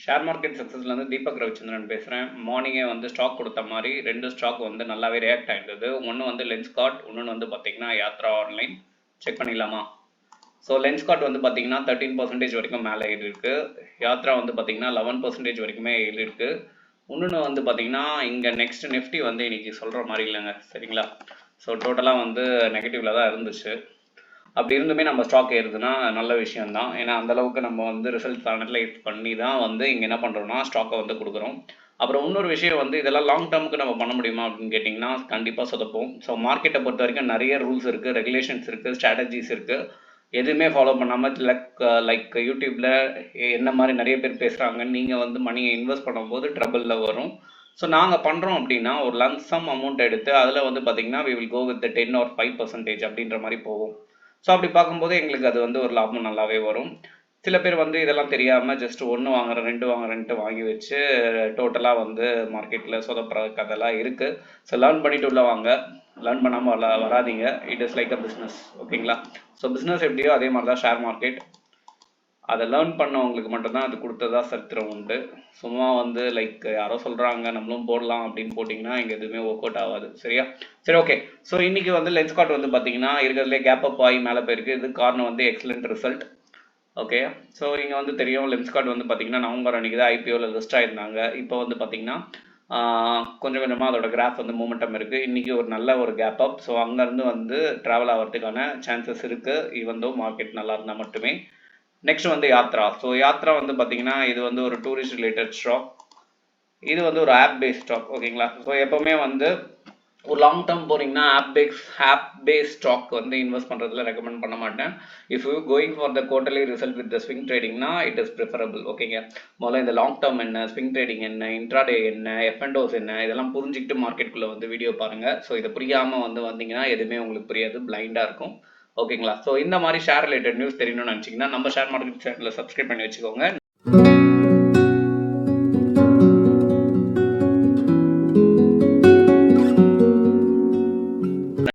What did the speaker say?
Share market சக்ஸஸ்லேருந்து Deepak Ravichandran பேசுகிறேன். மார்னிங்கே வந்து ஸ்டாக் கொடுத்த மாதிரி 2 ஸ்டாக் வந்து நல்லாவே ரியாக்ட் ஆகிருந்தது. ஒன்று வந்து லென்ஸ்கார்ட், இன்னொன்று வந்து பார்த்தீங்கன்னா யாத்ரா ஆன்லைன். செக் பண்ணிடலாமா? ஸோ லென்ஸ்கார்ட் வந்து பார்த்தீங்கன்னா 13% வரைக்கும் மேலே ஏறி இருக்கு. யாத்ரா வந்து பார்த்தீங்கன்னா 11% வரைக்குமே ஏறி இருக்கு. இன்னொன்று வந்து பார்த்தீங்கன்னா இங்கே நெக்ஸ்ட் நிஃப்டி வந்து இன்னைக்கு சொல்கிற மாதிரி இல்லைங்க, சரிங்களா? ஸோ டோட்டலாக வந்து நெகட்டிவில் தான் இருந்துச்சு. அப்படி இருந்துமே நம்ம ஸ்டாக் ஏறுதுன்னா நல்ல விஷயம் தான். ஏன்னா அந்தளவுக்கு நம்ம வந்து ரிசல்ட்ஸ் அனலைஸ் பண்ணி தான் வந்து இங்கே என்ன பண்ணுறோம்னா ஸ்டாக்கை வந்து கொடுக்குறோம். அப்புறம் இன்னொரு விஷயம் வந்து இதெல்லாம் லாங் டேர்முக்கு நம்ம பண்ண முடியுமா அப்படின்னு கேட்டிங்கன்னா கண்டிப்பாக சொதப்போம். ஸோ மார்க்கெட்டை பொறுத்த வரைக்கும் நிறைய ரூல்ஸ் இருக்குது, ரெகுலேஷன்ஸ் இருக்குது, ஸ்ட்ராட்டஜிஸ் இருக்குது. எதுவுமே ஃபாலோ பண்ணாமல் லைக் யூடியூப்பில் என்ன மாதிரி நிறைய பேர் பேசுகிறாங்க, நீங்கள் வந்து மணியை இன்வெஸ்ட் பண்ணும்போது ட்ரபிளில் வரும். ஸோ நாங்கள் பண்ணுறோம் அப்படின்னா ஒரு லம்சம் அமௌண்ட் எடுத்து அதில் வந்து பார்த்தீங்கன்னா we will go with the 10 or 5% அப்படின்ற மாதிரி போகும். ஸோ அப்படி பார்க்கும்போது எங்களுக்கு அது வந்து ஒரு லாபம் நல்லாவே வரும். சில பேர் வந்து இதெல்லாம் தெரியாமல் ஜஸ்ட் 1 வாங்குறேன் 2 வாங்குறேன்ட்டு வாங்கி வச்சு டோட்டலாக வந்து மார்க்கெட்டில் சொதப்புற கதெல்லாம் இருக்குது. ஸோ லேர்ன் பண்ணிட்டு உள்ள வாங்க, லேர்ன் பண்ணாமல் வராதிங்க. It is like a business, ஓகேங்களா? ஸோ பிஸ்னஸ் எப்படியோ அதே மாதிரி தான் ஷேர் மார்க்கெட். அதை லேர்ன் பண்ணவங்களுக்கு மட்டும்தான் அது கொடுத்ததா சரித்திரம் உண்டு. சும்மா வந்து லைக் யாரோ சொல்கிறாங்க நம்மளும் போடலாம் அப்படின்னு போட்டிங்கன்னா இங்கே எதுவுமே ஒர்க் அவுட் ஆகாது, சரியா? சரி, ஓகே. ஸோ இன்றைக்கி வந்து லென்ஸ்கார்ட் வந்து பார்த்தீங்கன்னா இருக்கிறதுலே கேப் அப் ஆகி மேலே போயிருக்கு. இது காரணம் வந்து எக்ஸலண்ட் ரிசல்ட், ஓகே. ஸோ இங்கே வந்து தெரியும் லென்ஸ்கார்ட் வந்து பார்த்தீங்கன்னா நவம்பர் அன்றைக்கி தான் ஐபிஓவில் லிஸ்ட் ஆகிருந்தாங்க. இப்போ வந்து பார்த்தீங்கன்னா கொஞ்சம் கொஞ்சமாக அதோட கிராஃப் வந்து மூமெண்டம் இருக்குது. இன்றைக்கி ஒரு நல்ல ஒரு கேப் அப். ஸோ அங்கேருந்து வந்து ட்ராவல் ஆகிறதுக்கான சான்சஸ் இருக்குது, ஈவன் தோ மார்க்கெட் நல்லா இருந்தால் மட்டுமே. நெக்ஸ்ட் வந்து யாத்ரா. ஸோ யாத்ரா வந்து பார்த்தீங்கன்னா இது வந்து ஒரு டூரிஸ்ட் ரிலேட்டட் ஸ்டாக். இது வந்து ஒரு ஆப் பேஸ்ட் ஸ்டாக், ஓகேங்களா? ஸோ எப்போவுமே வந்து ஒரு லாங் டேர்ம் போனீங்கன்னா ஆப் பேஸ் ஸ்டாக் வந்து இன்வெஸ்ட் பண்ணுறதுல ரெக்கமெண்ட் பண்ண மாட்டேன். If you going for the quarterly result with the swing ட்ரேடிங்னா இட் இஸ் ப்ரிஃபரபிள், ஓகேங்க. முதல்ல இந்த லாங் டேர்ம் என்ன, ஸ்விங் ட்ரேடிங் என்ன, இன்ட்ராடே என்ன, எஃப்என்டோஸ் என்ன, இதெல்லாம் புரிஞ்சுக்கிட்டு மார்க்கெட்டுக்குள்ளே வந்து வீடியோ பாருங்கள். ஸோ இதை புரியாமல் வந்து வந்தீங்கன்னா எதுவுமே உங்களுக்கு புரியாது, பிளைண்டாக இருக்கும், ஓகேங்களா? ஸோ இந்த மாதிரி ஷேர் ரிலேட்டட் நியூஸ் தெரியணும்னு நினச்சிங்கன்னா நம்ம ஷேர் மார்க்கெட் சேனலில் சப்ஸ்கிரைப் பண்ணி வச்சுக்கோங்க.